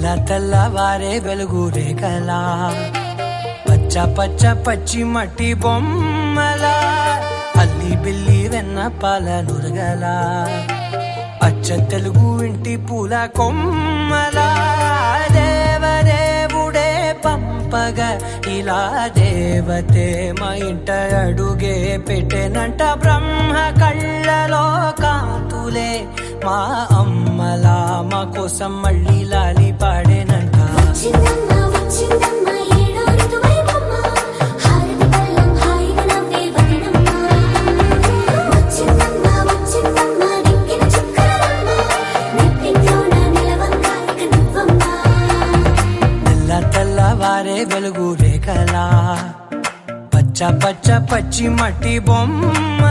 తెల్లవారే వెలుగు రేఖలా పచ్చ పచ్చ పచ్చి మట్టి బొమ్మలా అల్లి బిల్లి వెన్న పాల నురగలా అచ్చ తెలుగు ఇంటి పూల కొమ్మలా దేవదేవుడే పంపగా ఇలా దేవతే మా ఇంట అడుగే పెట్టెనంట బ్రహ్మ కళ్ళలో కాంతులే మా అమ్మలా మా కోసం మళ్ళీ లాలి పాడేనంట. తెల్లవారే వెలుగు రేఖలా పచ్చ పచ్చ పచ్చి మట్టి బొమ్మ